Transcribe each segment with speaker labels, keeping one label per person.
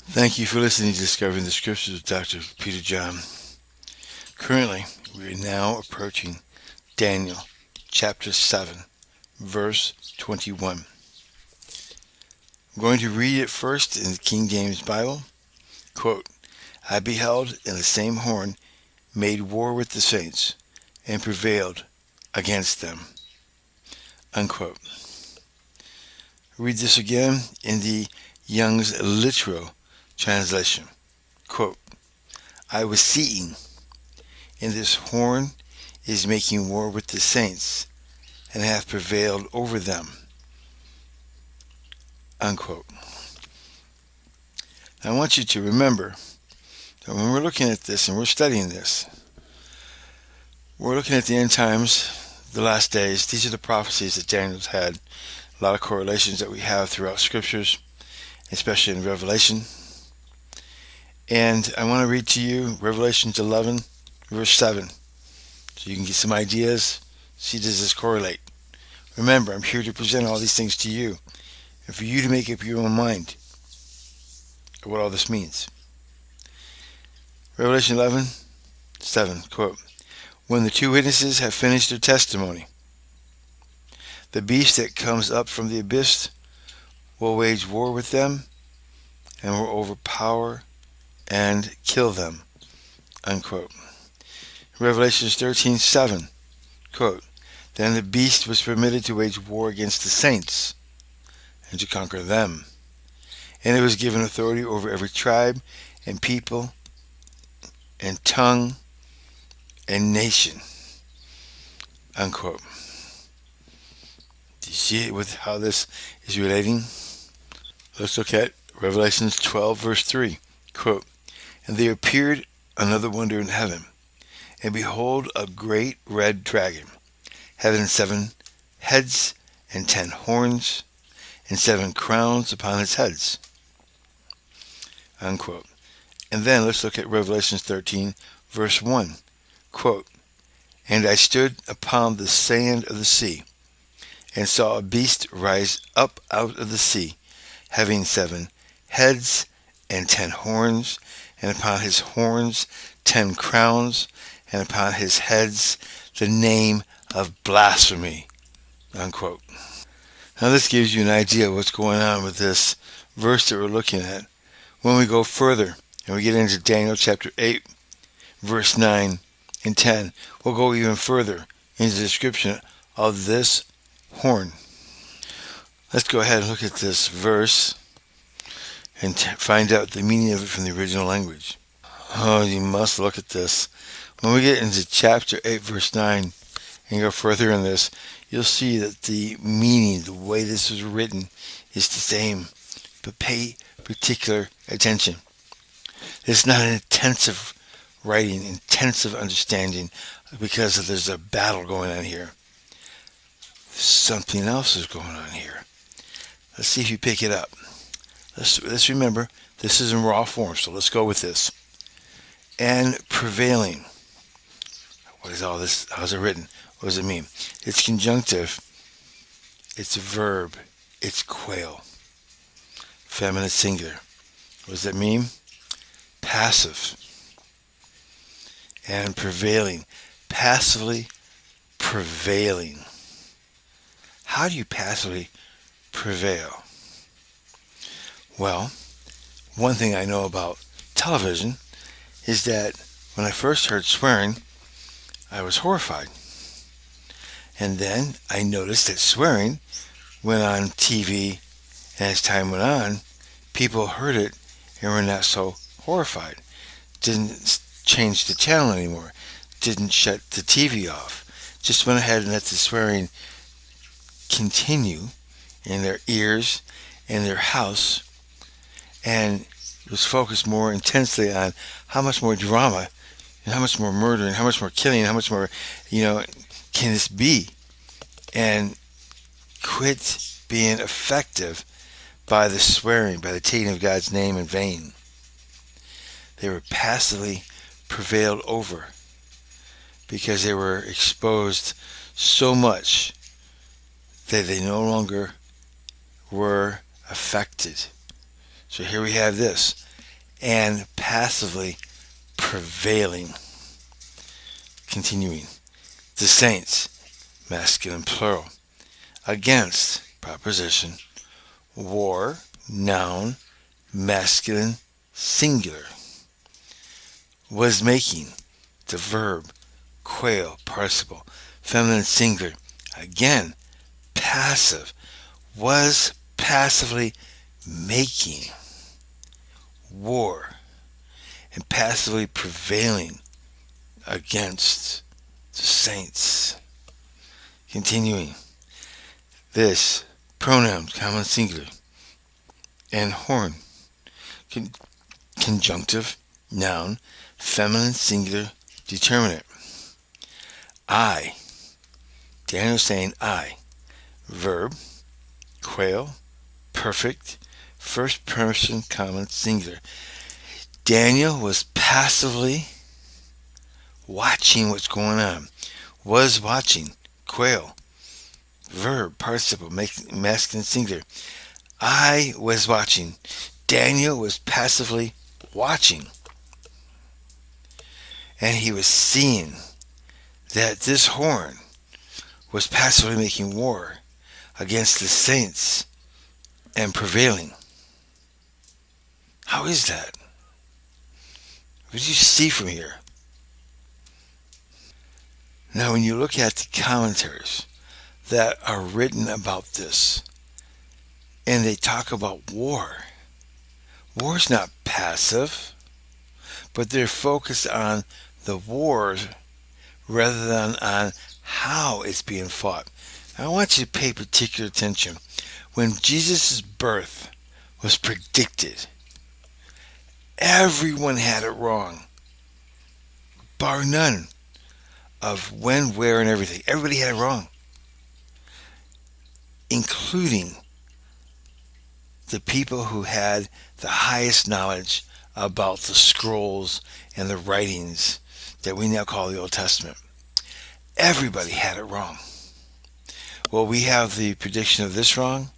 Speaker 1: Thank you for listening to Discovering the Scriptures with Dr. Peter John. Currently, we are now approaching Daniel chapter 7, verse 21. I'm going to read it first in the King James Bible. Quote, I beheld, and the same horn made war with the saints, and prevailed against them. Unquote. Read this again in the Young's Literal Translation. Quote, I was seeing, and this horn is making war with the saints, and hath prevailed over them. Unquote. I want you to remember that when we're looking at this and we're studying this, we're looking at the end times, the last days. These are the prophecies that Daniel's had. A lot of correlations that we have throughout scriptures, especially in Revelation. And I want to read to you Revelation 11, verse 7, so you can get some ideas. See, does this correlate? Remember, I'm here to present all these things to you, and for you to make up your own mind of what all this means. Revelation 11, 7, quote, when the two witnesses have finished their testimony, the beast that comes up from the abyss will wage war with them and will overpower and kill them. Unquote. Revelation 13:7, quote, then the beast was permitted to wage war against the saints and to conquer them. And it was given authority over every tribe and people and tongue and nation. Unquote. Do you see it with how this is relating? Let's look at Revelation 12, verse 3. Quote, and there appeared another wonder in heaven, and behold, a great red dragon, having 7 heads and 10 horns, and 7 crowns upon his heads. Unquote. And then let's look at Revelation 13, verse 1. Quote, and I stood upon the sand of the sea, and saw a beast rise up out of the sea, having 7 heads and 10 horns, and upon his horns 10 crowns, and upon his heads the name of blasphemy. Unquote. Now this gives you an idea of what's going on with this verse that we're looking at. When we go further and we get into Daniel chapter 8, verse 9 and 10, we'll go even further into the description of this horn. Let's go ahead and look at this verse and find out the meaning of it from the original language. Oh, you must look at this. When we get into chapter 8, verse 9, and go further in this, you'll see that the meaning, the way this is written, is the same. But pay particular attention. It's not an intensive writing, intensive understanding, because there's a battle going on here. Something else is going on here. Let's see if you pick it up. Let's remember, this is in raw form, so let's go with this. And prevailing. What is all this? How's it written? What does it mean? It's conjunctive. It's a verb. It's quail. Feminine singular. What does that mean? Passive. And prevailing. Passively prevailing. How do you passively prevail? Well, one thing I know about television is that when I first heard swearing, I was horrified. And then I noticed that swearing went on TV, and as time went on, people heard it and were not so horrified. Didn't change the channel anymore. Didn't shut the TV off. Just went ahead and let the swearing continue in their ears, in their house, and was focused more intensely on how much more drama and how much more murder and how much more killing and how much more, can this be? And quit being effective by the swearing, by the taking of God's name in vain. They were passively prevailed over because they were exposed so much that they no longer were affected. So here we have this. and passively prevailing. Continuing. The saints, masculine plural, against, proposition, war, noun, masculine singular, was making, the verb, quail, participle, feminine singular, again, passive, was passively making war and passively prevailing against the saints. Continuing. This pronoun, common singular, and horn, con- conjunctive, noun, feminine singular, determinate. I, Daniel saying I, verb, quail, perfect, first person common singular. Daniel was passively watching what's going on. Was watching, quail, verb, participle, masculine singular. I was watching. Daniel was passively watching. And he was seeing that this horn was passively making war against the saints and prevailing. How is that? What do you see from here? Now, when you look at the commentaries that are written about this, and they talk about war, war's not passive, but they're focused on the war rather than on how it's being fought. I want you to pay particular attention. When Jesus' birth was predicted, everyone had it wrong, bar none, of when, where, and everything. Everybody had it wrong, including the people who had the highest knowledge about the scrolls and the writings that we now call the Old Testament. Everybody had it wrong. Well, we have the prediction of this wrong.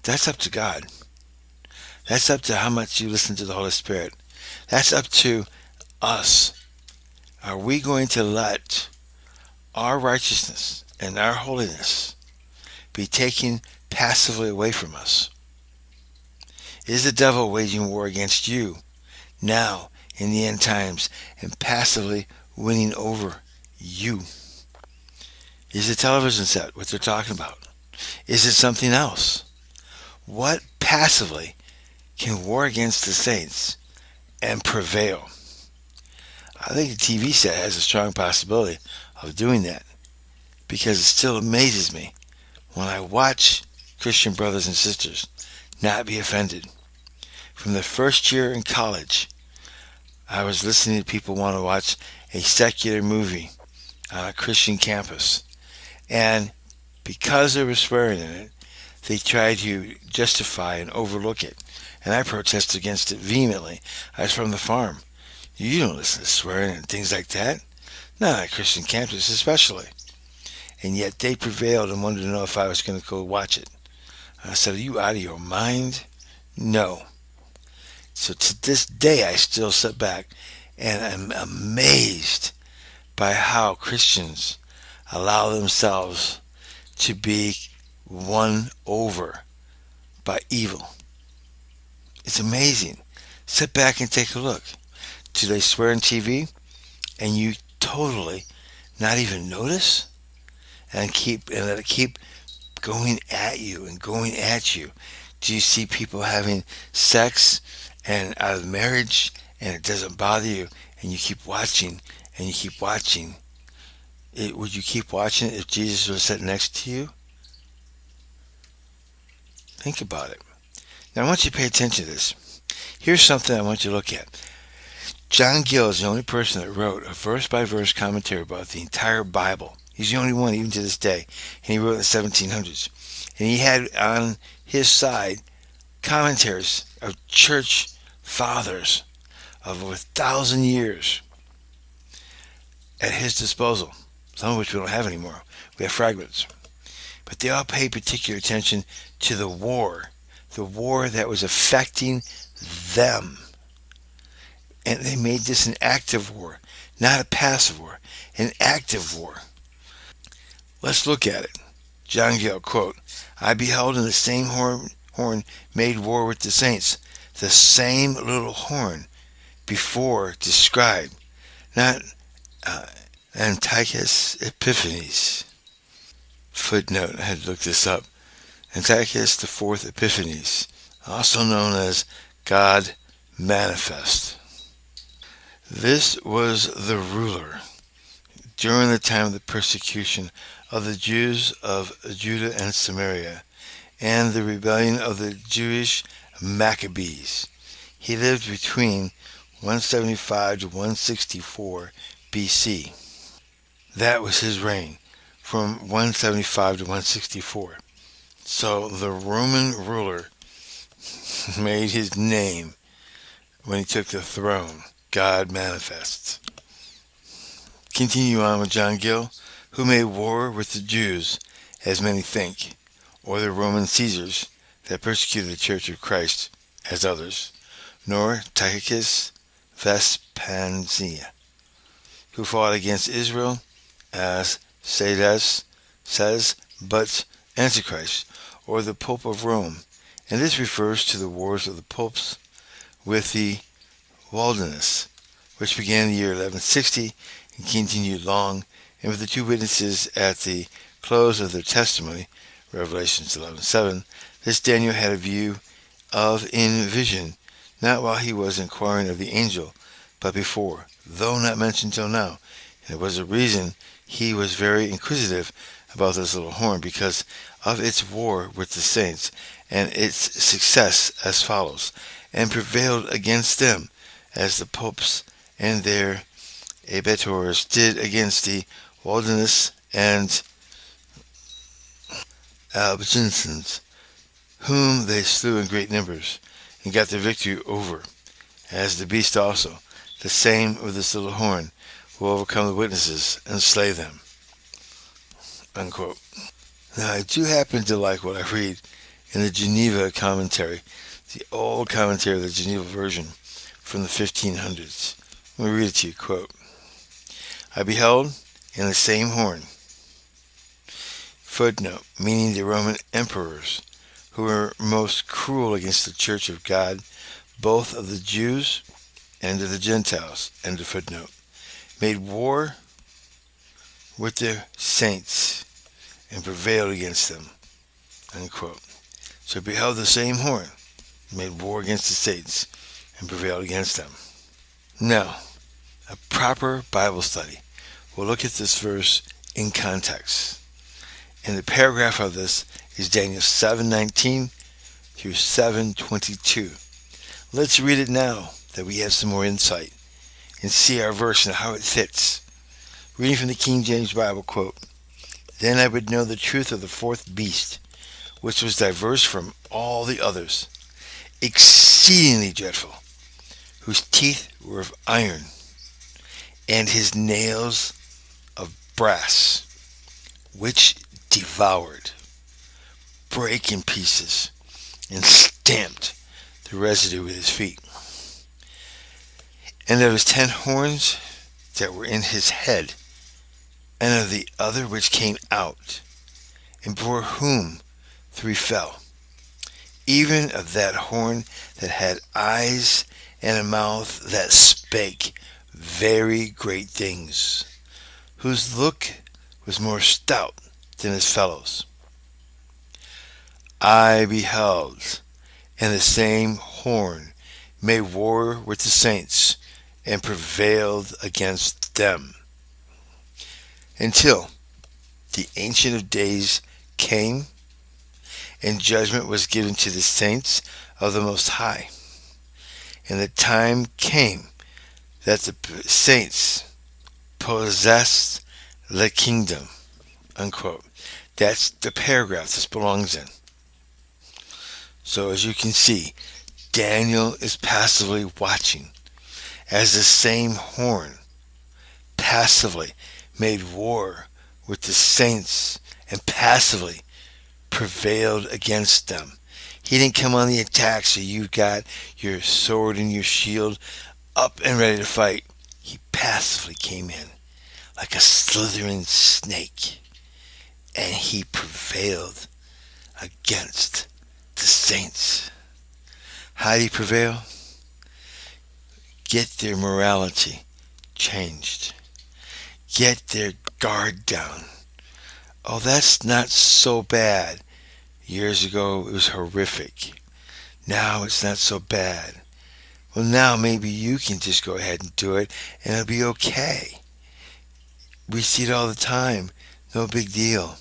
Speaker 1: That's up to God. That's up to how much you listen to the Holy Spirit. That's up to us. Are we going to let our righteousness and our holiness be taken passively away from us? Is the devil waging war against you now in the end times and passively winning over you? Is the television set what they're talking about? Is it something else? What passively can war against the saints and prevail? I think the TV set has a strong possibility of doing that, because it still amazes me when I watch Christian brothers and sisters not be offended. From the first year in college, I was listening to people want to watch a secular movie on a Christian campus, and because there was swearing in it, they tried to justify and overlook it. And I protested against it vehemently. I was from the farm. You don't listen to swearing and things like that. Not on a Christian campus especially. And yet they prevailed and wanted to know if I was going to go watch it. I said, are you out of your mind? No. So to this day, I still sit back and I'm amazed by how Christians allow themselves to be won over by evil. It's amazing. Sit back and take a look. Do they swear on TV and you totally not even notice and let it keep going at you and going at you? Do you see people having sex and out of marriage and it doesn't bother you and you keep watching and you keep watching? Would you keep watching it if Jesus was sitting next to you? Think about it. Now I want you to pay attention to this. Here's something I want you to look at. John Gill is the only person that wrote a verse-by-verse commentary about the entire Bible. He's the only one, even to this day. And he wrote in the 1700s. And he had on his side commentaries of church fathers of over 1,000 years at his disposal, some of which we don't have anymore. We have fragments. But they all paid particular attention to the war that was affecting them. And they made this an active war, not a passive war, an active war. Let's look at it. John Gill, quote, I beheld in the same horn made war with the saints, the same little horn before described, not uh, Antiochus Epiphanes. Footnote, I had to look this up. Antiochus the Fourth Epiphanes, also known as God Manifest. This was the ruler during the time of the persecution of the Jews of Judah and Samaria and the rebellion of the Jewish Maccabees. He lived between 175 to 164 BC. That was his reign, from 175 to 164. So the Roman ruler made his name when he took the throne. God manifests. Continue on with John Gill, who made war with the Jews, as many think, or the Roman Caesars that persecuted the Church of Christ, as others, nor Tychicus Vespasian, who fought against Israel, as Cedas says, but Antichrist, or the Pope of Rome, and this refers to the wars of the popes with the Wilderness, which began in the year 1160 and continued long, and with the two witnesses at the close of their testimony, Revelations 11:7, this Daniel had a view of in vision, not while he was inquiring of the angel, but before, though not mentioned till now. And it was a reason he was very inquisitive about this little horn, because of its war with the saints, and its success as follows, and prevailed against them, as the popes and their abettors did against the Wilderness and Albigensians, whom they slew in great numbers, and got the victory over, as the beast also, the same with this little horn, will overcome the witnesses and slay them. Unquote. Now, I do happen to like what I read in the Geneva commentary, the old commentary of the Geneva version from the 1500s. Let me read it to you, quote, I beheld in the same horn, footnote, meaning the Roman emperors, who were most cruel against the church of God, both of the Jews and of the Gentiles, end of footnote, made war with the saints and prevailed against them, unquote. So beheld the same horn, made war against the saints, and prevailed against them. Now, a proper Bible study will look at this verse in context. And the paragraph of this is Daniel 7:19 through 7:22. Let's read it now that we have some more insight and see our verse and how it fits. Reading from the King James Bible, quote, Then I would know the truth of the fourth beast, which was diverse from all the others, exceedingly dreadful, whose teeth were of iron, and his nails of brass, which devoured, brake in pieces, and stamped the residue with his feet. And of his 10 horns that were in his head, and of the other which came out, and before whom 3 fell, even of that horn that had eyes and a mouth that spake very great things, whose look was more stout than his fellows. I beheld, and the same horn made war with the saints, and prevailed against them, until the Ancient of Days came, and judgment was given to the saints of the Most High. And the time came that the saints possessed the kingdom, unquote. That's the paragraph this belongs in. So as you can see, Daniel is passively watching as the same horn passively made war with the saints and passively prevailed against them. He didn't come on the attack, so you got your sword and your shield up and ready to fight, he passively came in like a slithering snake, and he prevailed against the saints. How did he prevail? Get their morality changed. Get their guard down. Oh, that's not so bad. Years ago, it was horrific. Now it's not so bad. Well, now maybe you can just go ahead and do it, and it'll be okay. We see it all the time. No big deal.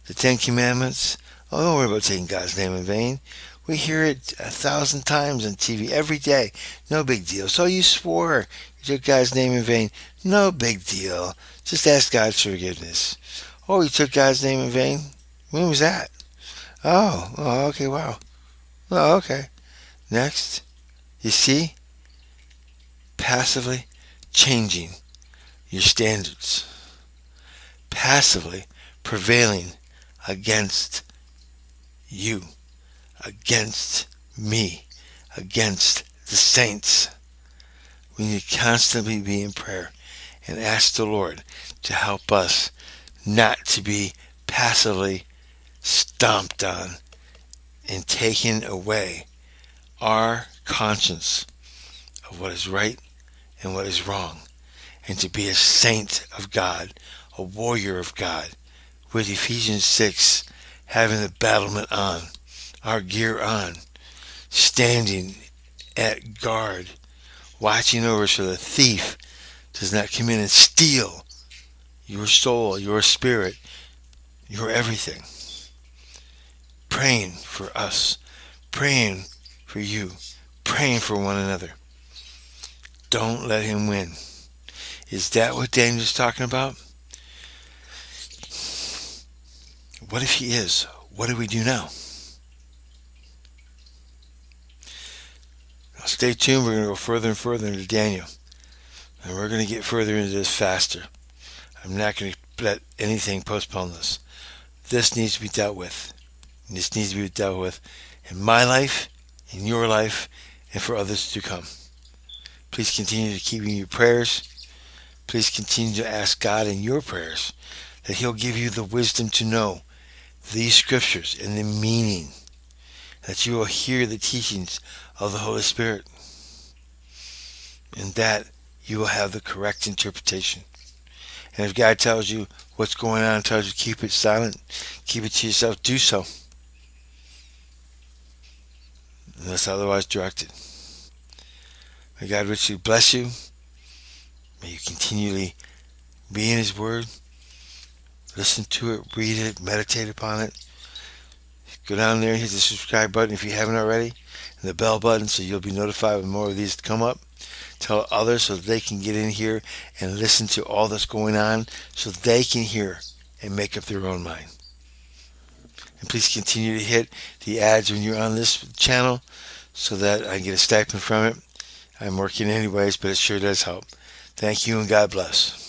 Speaker 1: The Ten Commandments. Oh, don't worry about taking God's name in vain. We hear it 1,000 times on TV every day. No big deal. So you swore you took God's name in vain. No big deal. Just ask God for forgiveness. Oh, you took God's name in vain? When was that? Oh, okay, wow. Oh, okay. Next. You see? Passively changing your standards. Passively prevailing against you, against me, against the saints. We need to constantly be in prayer and ask the Lord to help us not to be passively stomped on and taken away our conscience of what is right and what is wrong, and to be a saint of God, a warrior of God, with Ephesians 6, having the battlement on, our gear on, standing at guard, watching over so the thief does not come in and steal your soul, your spirit, your everything. Praying for us, praying for you, praying for one another. Don't let him win. Is that what Daniel's talking about? What if he is? What do we do now? Now stay tuned. We're going to go further and further into Daniel. And we're going to get further into this faster. I'm not going to let anything postpone this. This needs to be dealt with. And this needs to be dealt with in my life, in your life, and for others to come. Please continue to keep in your prayers. Please continue to ask God in your prayers that he'll give you the wisdom to know these scriptures and the meaning, that you will hear the teachings of the Holy Spirit, and that you will have the correct interpretation. And if God tells you what's going on, tells you to keep it silent, keep it to yourself, do so, unless otherwise directed. May God richly bless you. May you continually be in his word. Listen to it, read it, meditate upon it. Go down there and hit the subscribe button if you haven't already, and the bell button so you'll be notified when more of these come up. Tell others so that they can get in here and listen to all that's going on so they can hear and make up their own mind. And please continue to hit the ads when you're on this channel so that I get a stipend from it. I'm working anyways, but it sure does help. Thank you and God bless.